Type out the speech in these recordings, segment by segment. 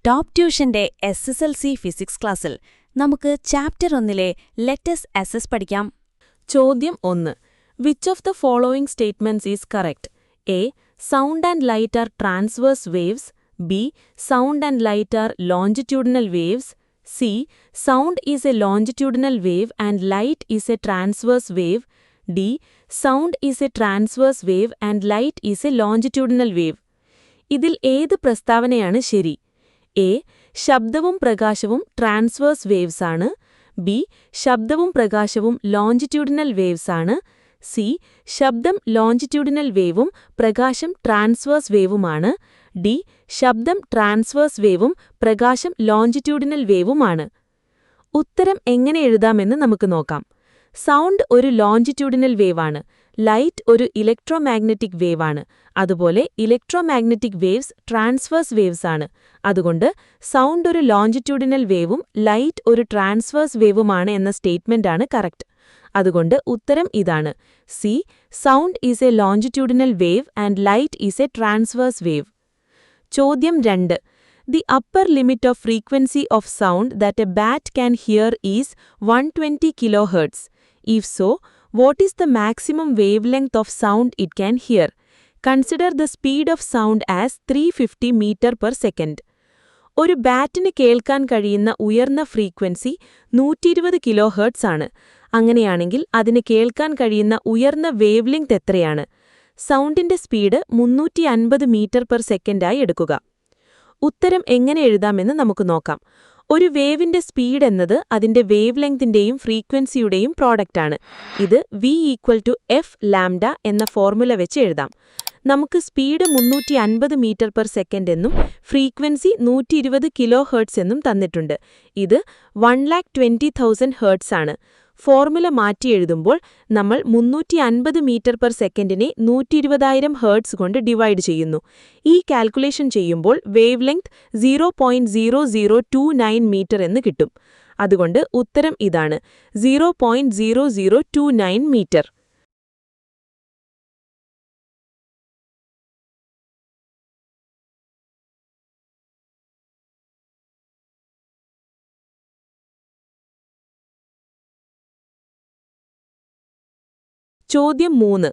Top ട്യൂഷന്റെ SSLC physics ക്ലാസ്സിൽ നമുക്ക് chapter 1-ലെ let's assess പഠിക്കാം. ചോദ്യം 1. Which of the following statements is correct? A. Sound and light are transverse waves. B. Sound and light are longitudinal waves. C. Sound is a longitudinal wave and light is a transverse wave. D. Sound is a transverse wave and light is a longitudinal wave. ഇതിൽ ഏത് പ്രസ്താവനയാണ് ശരി? A. ശബ്ദവും പ്രകാശവും transverse waves ആണ്. B. ശബ്ദവും പ്രകാശവും longitudinal waves ആണ്. സി. ശബ്ദം ലോഞ്ചിറ്റ്യൂഡിനൽ വേവും പ്രകാശം ട്രാൻസ്വേഴ്സ് വേവുമാണ്. ഡി. ശബ്ദം ട്രാൻസ്വേഴ്സ് വേവും പ്രകാശം ലോഞ്ചിറ്റ്യൂഡിനൽ വേവുമാണ്. ഉത്തരം എങ്ങനെ എഴുതാമെന്ന് നമുക്ക് നോക്കാം. സൗണ്ട് ഒരു ലോഞ്ചിറ്റ്യൂഡിനൽ വേവാണ്. ലൈറ്റ് ഒരു ഇലക്ട്രോമാഗ്നറ്റിക് വേവാണ്. അതുപോലെ ഇലക്ട്രോമാഗ്നറ്റിക് വേവ്സ് ട്രാൻസ്വേഴ്സ് വേവ്സ് ആണ്. അതുകൊണ്ട് സൗണ്ട് ഒരു ലോഞ്ചിറ്റ്യൂഡിനൽ വേവും ലൈറ്റ് ഒരു ട്രാൻസ്വേഴ്സ് വേവുമാണ് എന്ന സ്റ്റേറ്റ്മെന്റാണ് കറക്റ്റ്. അതുകൊണ്ട് ഉത്തരം ഇതാണ്. C. Sound is a longitudinal wave and light is a transverse wave. ചോദ്യം 2. The upper limit of frequency of sound that a bat can hear is 120 kHz. If so, what is the maximum wavelength of sound it can hear? Consider the speed of sound as 350 m/s. ഒരു ബാറ്റിന് കേൾക്കാൻ കഴിയുന്ന ഉയർന്ന frequency 120 kHz ആണ്. അങ്ങനെയാണെങ്കിൽ അതിന് കേൾക്കാൻ കഴിയുന്ന ഉയർന്ന വേവ്ലെങ്ത് എത്രയാണ്? സൗണ്ടിന്റെ സ്പീഡ് 350 m/s ആയി എടുക്കുക. ഉത്തരം എങ്ങനെ എഴുതാമെന്ന് നമുക്ക് നോക്കാം. ഒരു വേവിന്റെ സ്പീഡ് എന്നത് അതിന്റെ വേവ് ലെങ്തിന്റെയും ഫ്രീക്വൻസിയുടെയും പ്രോഡക്റ്റാണ്. ഇത് v=f λ എന്ന ഫോർമുല വെച്ച് എഴുതാം. നമുക്ക് സ്പീഡ് 350 m/s എന്നും ഫ്രീക്വൻസി 120 kHz എന്നും തന്നിട്ടുണ്ട്. ഇത് 1,20,000 Hz ആണ്. ഫോർമുല മാറ്റി എഴുതുമ്പോൾ നമ്മൾ 350 m/s-നെ 120,000 Hz കൊണ്ട് ഡിവൈഡ് ചെയ്യുന്നു. ഈ കാൽക്കുലേഷൻ ചെയ്യുമ്പോൾ വേവ് ലെങ്ത് 0.0029 മീറ്റർ എന്ന് കിട്ടും. അതുകൊണ്ട് ഉത്തരം ഇതാണ്, 0.0029 മീറ്റർ. ചോദ്യം 3.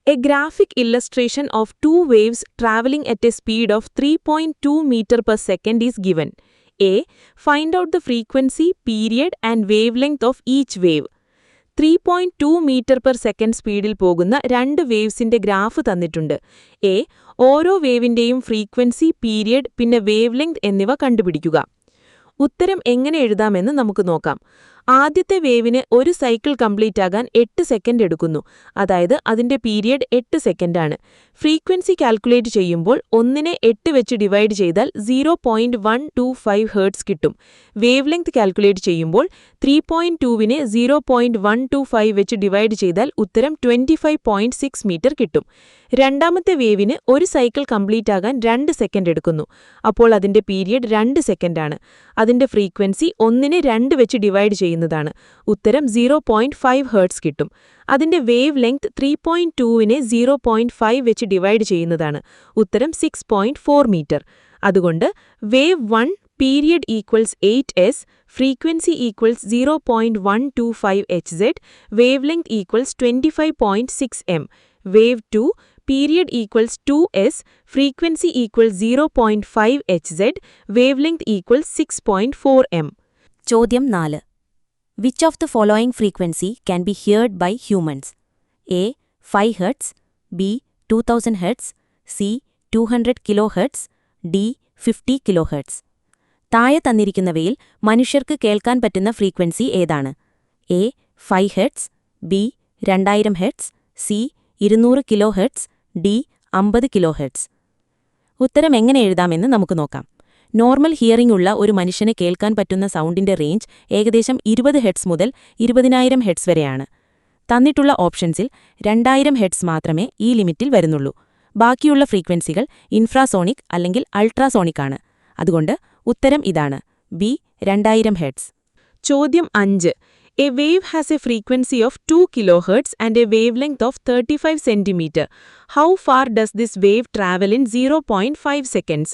A graphic illustration of two waves traveling at a speed of 3.2 m/s is given. A. Find out the frequency, period and wavelength of each wave. 3.2 m/s സ്പീഡിൽ പോകുന്ന രണ്ട് വേവ്സിന്റെ ഗ്രാഫ് തന്നിട്ടുണ്ട്. എ. ഓരോ വേവിന്റെയും ഫ്രീക്വൻസി, പീരിയഡ് പിന്നെ wavelength എന്നിവ കണ്ടുപിടിക്കുക. ഉത്തരം എങ്ങനെ എഴുതാമെന്ന് നമുക്ക് നോക്കാം. ആദ്യത്തെ വേവിന് ഒരു സൈക്കിൾ കംപ്ലീറ്റ് ആകാൻ 8 സെക്കൻഡ് എടുക്കുന്നു. അതായത് അതിന്റെ പീരിയഡ് 8 സെക്കൻഡാണ്. ഫ്രീക്വൻസി കാൽക്കുലേറ്റ് ചെയ്യുമ്പോൾ 1-നെ 8 വെച്ച് ഡിവൈഡ് ചെയ്താൽ 0.125 Hz കിട്ടും. വേവ് ലെങ്ത് കാൽക്കുലേറ്റ് ചെയ്യുമ്പോൾ 3.2-നെ 0.125 വെച്ച് ഡിവൈഡ് ചെയ്താൽ ഉത്തരം 25.6 മീറ്റർ കിട്ടും. രണ്ടാമത്തെ വേവിന് ഒരു സൈക്കിൾ കംപ്ലീറ്റ് ആകാൻ 2 സെക്കൻഡ് എടുക്കുന്നു. അപ്പോൾ അതിന്റെ പീരിയഡ് 2 സെക്കൻഡാണ്. അതിന്റെ ഫ്രീക്വൻസി 1-നെ 2 വെച്ച് ഡിവൈഡ് ചെയ്യുന്നതാണ്. ഉത്തരം 0.5 Hz കിട്ടും. അതിന്റെ വേവ് ലെങ്ത് 3.2-നെ 0.5 വെച്ച് ഡിവൈഡ് ചെയ്യുന്നതാണ്. ഉത്തരം 6.4 മീറ്റർ. അതുകൊണ്ട് wave 1 period equals 8s, frequency equals 0.125 Hz, wave length equals 25.6 m. Wave 2 period equals 2s, frequency equals 0.5 Hz, wave length equals 6.4 m. ചോദ്യം 4. Which of the following frequency can be heard by humans? A. 5 Hz, B. 2000 Hz, C. 200 kHz, D. 50 kHz. താഴെ തന്നിരിക്കുന്നവയിൽ മനുഷ്യർക്ക് കേൾക്കാൻ പറ്റുന്ന frequency ഏതാണ്? A. 5 Hz, B. 2000 Hz, C. 200 kHz, D. 50 kHz. ഉത്തരം എങ്ങനെ എഴുതാമെന്ന് നമുക്ക് നോക്കാം. നോർമൽ ഹിയറിംഗ് ഉള്ള ഒരു മനുഷ്യന് കേൾക്കാൻ പറ്റുന്ന സൗണ്ടിന്റെ റേഞ്ച് ഏകദേശം 20 Hz മുതൽ 20,000 Hz വരെയാണ്. തന്നിട്ടുള്ള ഓപ്ഷൻസിൽ 2000 Hz മാത്രമേ ഈ ലിമിറ്റിൽ വരുന്നുള്ളൂ. ബാക്കിയുള്ള ഫ്രീക്വൻസികൾ ഇൻഫ്രാസോണിക് അല്ലെങ്കിൽ അൾട്രാസോണിക് ആണ്. അതുകൊണ്ട് ഉത്തരം ഇതാണ്, ബി. 2000 Hz. ചോദ്യം 5. A wave has a frequency of 2 kHz and a wavelength of 35 cm. How far does this wave travel in 0.5 seconds?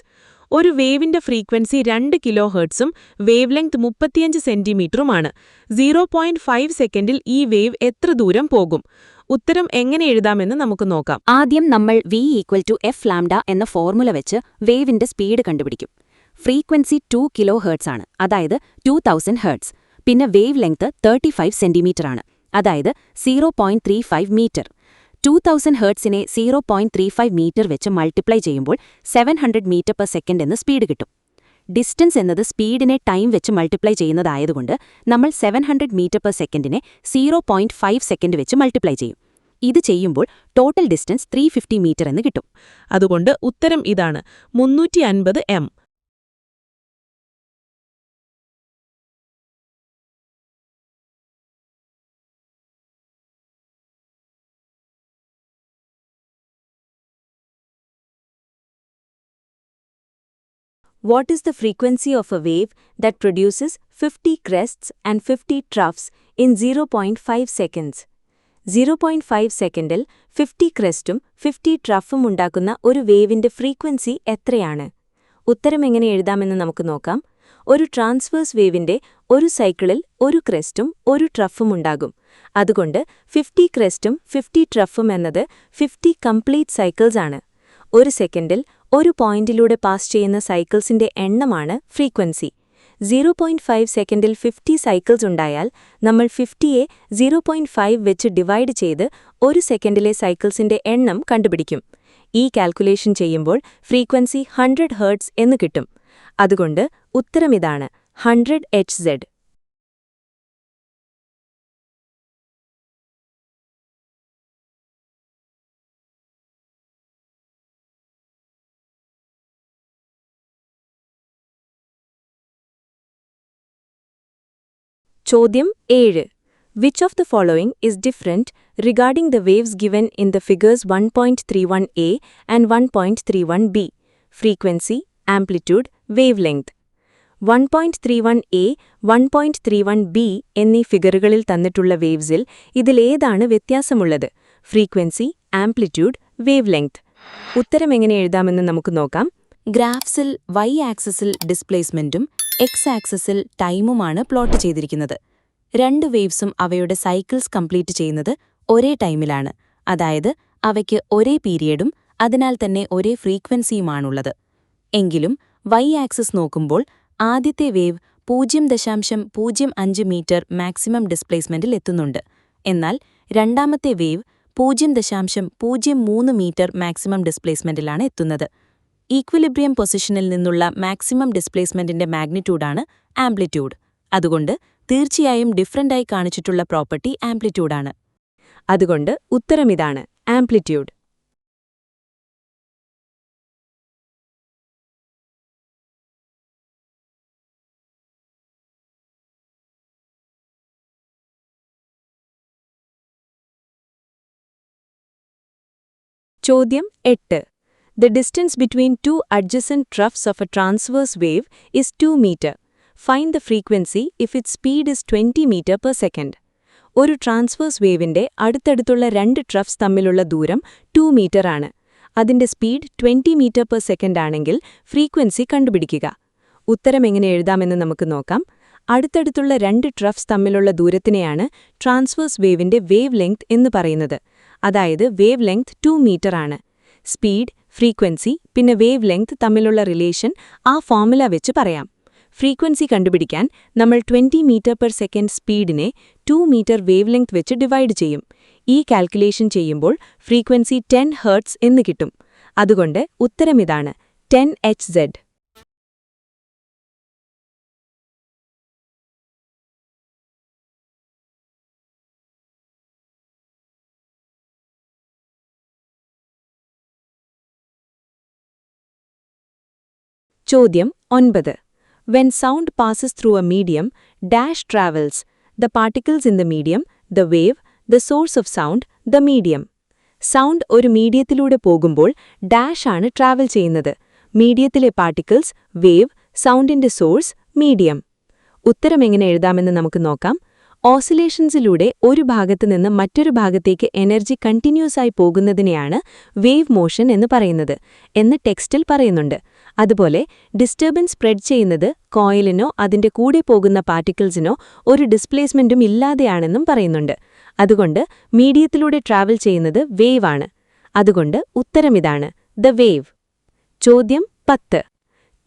ഒരു വേവിന്റെ ഫ്രീക്വൻസി 2 കിലോ ഹെർട്സും വേവ് ലെങ്ത് 35 സെന്റിമീറ്ററുമാണ്. 0.5 സെക്കൻഡിൽ ഈ വേവ് എത്ര ദൂരം പോകും? ഉത്തരം എങ്ങനെ എഴുതാമെന്ന് നമുക്ക് നോക്കാം. ആദ്യം നമ്മൾ v=f എന്ന ഫോർമുല വെച്ച് വേവിന്റെ സ്പീഡ് കണ്ടുപിടിക്കും. ഫ്രീക്വൻസി 2 കിലോ ഹെർട്സ് ആണ്, അതായത് 2000 ഹെർട്സ്. പിന്നെ വേവ് ലെങ്ത് 35 സെന്റിമീറ്റർ ആണ്, അതായത് 0.35 മീറ്റർ. 2000 ഹെർട്സിനെ 0.35 മീറ്റർ വെച്ച് മൾട്ടിപ്ലൈ ചെയ്യുമ്പോൾ 700 മീറ്റർ പെർ സെക്കൻഡ് എന്ന് സ്പീഡ് കിട്ടും. ഡിസ്റ്റൻസ് എന്നത് സ്പീഡിനെ ടൈം വെച്ച് മൾട്ടിപ്ലൈ ചെയ്യുന്നതായതുകൊണ്ട് നമ്മൾ 700 മീറ്റർ പെർ സെക്കൻഡിനെ 0.5 സെക്കൻഡ് വെച്ച് മൾട്ടിപ്ലൈ ചെയ്യും. ഇത് ചെയ്യുമ്പോൾ ടോട്ടൽ ഡിസ്റ്റൻസ് 350 മീറ്റർ എന്ന് കിട്ടും. അതുകൊണ്ട് ഉത്തരം ഇതാണ്, 350 m. What is the frequency of a wave that produces 50 crests and 50 troughs in 0.5 seconds? 0.5 സെക്കൻഡിൽ 50 ക്രെസ്റ്റും 50 ട്രഫും ഉണ്ടാക്കുന്ന ഒരു വേവിന്റെ ഫ്രീക്വൻസി എത്രയാണ്? ഉത്തരം എങ്ങനെ എഴുതാമെന്ന് നമുക്ക് നോക്കാം. ഒരു ട്രാൻസ്വേഴ്സ് വേവിന്റെ ഒരു സൈക്കിളിൽ ഒരു ക്രെസ്റ്റും ഒരു ട്രഫും ഉണ്ടാകും. അതുകൊണ്ട് 50 ക്രെസ്റ്റും 50 ട്രഫും എന്നത് 50 കംപ്ലീറ്റ് സൈക്കിൾസ് ആണ്. ഒരു സെക്കൻഡിൽ ഒരു പോയിന്റിലൂടെ പാസ് ചെയ്യുന്ന സൈക്കിൾസിന്റെ എണ്ണമാണ് ഫ്രീക്വൻസി. 0.5 സെക്കൻഡിൽ 50 സൈക്കിൾസ് ഉണ്ടായാൽ നമ്മൾ 50യെ 0.5 വെച്ച് ഡിവൈഡ് ചെയ്ത് ഒരു സെക്കൻഡിലെ സൈക്കിൾസിന്റെ എണ്ണം കണ്ടുപിടിക്കും. ഈ കാൽക്കുലേഷൻ ചെയ്യുമ്പോൾ ഫ്രീക്വൻസി 100 ഹെർട്സ് എന്ന് കിട്ടും. അതുകൊണ്ട് ഉത്തരമിതാണ്, 100 Hz. ചോദ്യം 7. Which of the following is different regarding the waves given in the figures 1.31a and 1.31b? Frequency, amplitude, wavelength. 1.31a, 1.31b എന്നീ ഫിഗറുകളിൽ തന്നിട്ടുള്ള വേവ്സിൽ ഇതിലേതാണ് വ്യത്യാസമുള്ളത്? Frequency, amplitude, wavelength. ഉത്തരം എങ്ങനെ എഴുതാമെന്ന് നമുക്ക് നോക്കാം. ഗ്രാഫ്സിൽ y ആക്സിസിൽ ഡിസ്പ്ലേസ്മെന്റും x ആക്സിസിൽ ടൈമുമാണ് പ്ലോട്ട് ചെയ്തിരിക്കുന്നത്. രണ്ട് വേവ്സും അവയുടെ സൈക്കിൾസ് കംപ്ലീറ്റ് ചെയ്യുന്നത് ഒരേ ടൈമിലാണ്, അതായത് അവയ്ക്ക് ഒരേ പീരിയഡും അതിനാൽ തന്നെ ഒരേ ഫ്രീക്വൻസിയുമാണുള്ളത്. എങ്കിലും y ആക്സിസ് നോക്കുമ്പോൾ ആദ്യത്തെ വേവ് 0.05 മീറ്റർ മാക്സിമം ഡിസ്പ്ലേസ്മെന്റിൽ എത്തുന്നുണ്ട്. എന്നാൽ രണ്ടാമത്തെ വേവ് 0.03 മീറ്റർ മാക്സിമം ഡിസ്പ്ലേസ്മെന്റിലാണ് എത്തുന്നത്. ഈക്വിലിബ്രിയം പൊസിഷനിൽ നിന്നുള്ള മാക്സിമം ഡിസ്പ്ലേസ്മെന്റിന്റെ മാഗ്നിറ്റ്യൂഡാണ് ആംപ്ലിറ്റ്യൂഡ്. അതുകൊണ്ട് തീർച്ചയായും ഡിഫറന്റായി കാണിച്ചിട്ടുള്ള പ്രോപ്പർട്ടി ആംപ്ലിറ്റ്യൂഡാണ്. അതുകൊണ്ട് ഉത്തരമിതാണ്, ആംപ്ലിറ്റ്യൂഡ്. ചോദ്യം 8. The distance between two adjacent troughs of a transverse wave is 2 meter. Find the frequency if its speed is 20 meter per second. ഒരു ട്രാൻസ്വേഴ്സ് വേവിന്റെ അടുത്തടുത്തുള്ള രണ്ട് ട്രഫ്സ് തമ്മിലുള്ള ദൂരം 2 മീറ്റർ ആണ്. അതിന്റെ സ്പീഡ് 20 മീറ്റർ പെർ സെക്കൻഡ് ആണെങ്കിൽ ഫ്രീക്വൻസി കണ്ടുപിടിക്കുക. ഉത്തരം എങ്ങനെ എഴുതാമെന്ന് നമുക്ക് നോക്കാം. അടുത്തടുത്തുള്ള രണ്ട് ട്രഫ്സ് തമ്മിലുള്ള ദൂരത്തിനെയാണ് ട്രാൻസ്വേഴ്സ് വേവിന്റെ വേവ് ലെങ്ത് എന്ന് പറയുന്നത്. അതായത് വേവ് ലെങ്ത് 2 മീറ്റർ ആണ്. സ്പീഡ്, ഫ്രീക്വൻസി പിന്നെ വേവ് ലെങ്ത് തമ്മിലുള്ള റിലേഷൻ ആ ഫോർമുല വെച്ച് പറയാം. ഫ്രീക്വൻസി കണ്ടുപിടിക്കാൻ നമ്മൾ 20 മീറ്റർ പെർ സെക്കൻഡ് സ്പീഡിനെ 2 മീറ്റർ വേവ് ലെങ്ത് വെച്ച് ഡിവൈഡ് ചെയ്യും. ഈ കാൽക്കുലേഷൻ ചെയ്യുമ്പോൾ ഫ്രീക്വൻസി 10 ഹെർട്സ് എന്ന് കിട്ടും. അതുകൊണ്ട് ഉത്തരമിതാണ്, 10 Hz. ചോദ്യം 9. When sound passes through a medium, dash travels. The particles in the medium, the wave, the source of sound, the medium. Sound ഒരു മീഡിയത്തിലൂടെ പോകുമ്പോൾ ഡാഷ് ആണ് ട്രാവൽ ചെയ്യുന്നത്. മീഡിയത്തിലെ പാർട്ടിക്കിൾസ്, വേവ്, സൗണ്ടിന്റെ സോഴ്സ്, മീഡിയം. ഉത്തരം എങ്ങനെ എഴുതാമെന്ന് നമുക്ക് നോക്കാം. ഓസിലേഷൻസിലൂടെ ഒരു ഭാഗത്ത് നിന്ന് മറ്റൊരു ഭാഗത്തേക്ക് എനർജി കണ്ടിന്യൂസ് ആയി പോകുന്നതിനെയാണ് വേവ് മോഷൻ എന്ന് പറയുന്നത് എന്ന് ടെക്സ്റ്റിൽ പറയുന്നുണ്ട്. അതുപോലെ ഡിസ്റ്റർബൻസ് സ്പ്രെഡ് ചെയ്യുന്നത് കോയിലിനോ അതിന്റെ കൂടെ പോകുന്ന പാർട്ടിക്കിൾസിനോ ഒരു ഡിസ്പ്ലേസ്മെന്റും ഇല്ലാതെയാണെന്നും പറയുന്നുണ്ട്. അതുകൊണ്ട് മീഡിയത്തിലൂടെ ട്രാവൽ ചെയ്യുന്നത് വേവ് ആണ്. അതുകൊണ്ട് ഉത്തരമിതാണ്, ദ വേവ്. ചോദ്യം 10.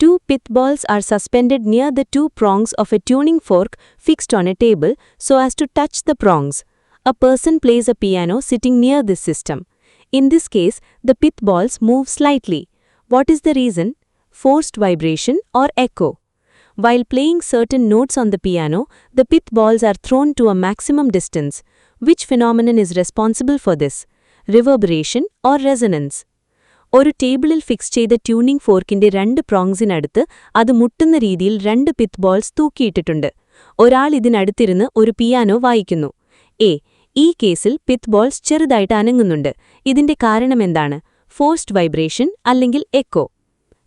2 pith balls are suspended near the 2 prongs of a tuning fork fixed on a table so as to touch the prongs. A person plays a piano sitting near this system. In this case, the pith balls move slightly. What is the reason? Forced vibration or echo. While playing certain notes on the piano, the pith balls are thrown to a maximum distance. Which phenomenon is responsible for this? Reverberation or resonance? ഒരു ടേബിളിൽ fix ചെയ്ത tuning ഫോർക്കിന്റെ 2 പ്രോങ്സിനടുത്ത് അത് മുട്ടുന്ന രീതിയിൽ 2 pith balls തൂക്കിയിട്ടിട്ടുണ്ട്. ഒരാൾ ഇതിനടുത്തിരുന്ന് ഒരു piano വായിക്കുന്നു. A. ഈ കേസിൽ പിത്ത് ബോൾസ് ചെറുതായിട്ട് അനങ്ങുന്നുണ്ട്. ഇതിന്റെ കാരണമെന്താണ്? ഫോഴ്സ്ഡ് വൈബ്രേഷൻ അല്ലെങ്കിൽ എക്കോ.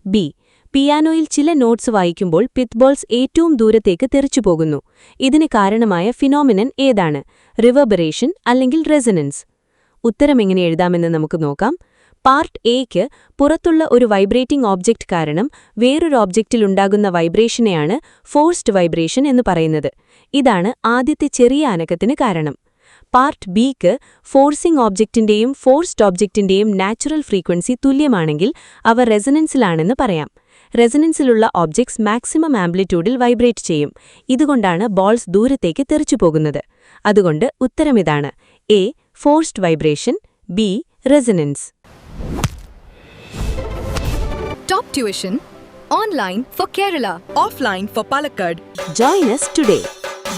ബി. പിയാനോയിൽ ചില നോട്ട്സ് വായിക്കുമ്പോൾ പിത്ത് ബോൾസ് ഏറ്റവും ദൂരത്തേക്ക് തെറിച്ചുപോകുന്നു. ഇതിന് കാരണമായ ഫിനോമിനൻ ഏതാണ്? റിവർബറേഷൻ അല്ലെങ്കിൽ റെസനൻസ്. ഉത്തരമെങ്ങനെ എഴുതാമെന്ന് നമുക്ക് നോക്കാം. പാർട്ട് എയ്ക്ക് പുറത്തുള്ള ഒരു വൈബ്രേറ്റിംഗ് ഓബ്ജക്റ്റ് കാരണം വേറൊരു ഓബ്ജക്റ്റിലുണ്ടാകുന്ന വൈബ്രേഷനെയാണ് ഫോഴ്സ്ഡ് വൈബ്രേഷൻ എന്ന് പറയുന്നത്. ഇതാണ് ആദ്യത്തെ ചെറിയ അനക്കത്തിന് കാരണം. പാർട്ട് ബിക്ക് ഫോഴ്സിംഗ് ഓബ്ജക്റ്റിന്റെയും ഫോഴ്സ്ഡ് ഓബ്ജക്റ്റിന്റെയും നാച്ചുറൽ ഫ്രീക്വൻസി തുല്യമാണെങ്കിൽ അവ റെസനൻസിലാണെന്ന് പറയാം. റെസനൻസിലുള്ള ഓബ്ജക്ട്സ് മാക്സിമം ആംപ്ലിറ്റ്യൂഡിൽ വൈബ്രേറ്റ് ചെയ്യും. ഇതുകൊണ്ടാണ് ബോൾസ് ദൂരത്തേക്ക് തെറിച്ചുപോകുന്നത്. അതുകൊണ്ട് ഉത്തരമിതാണ്, A. Forced vibration, B. Resonance. Top Tuition, online for Kerala, offline for Palakkad. Join us today.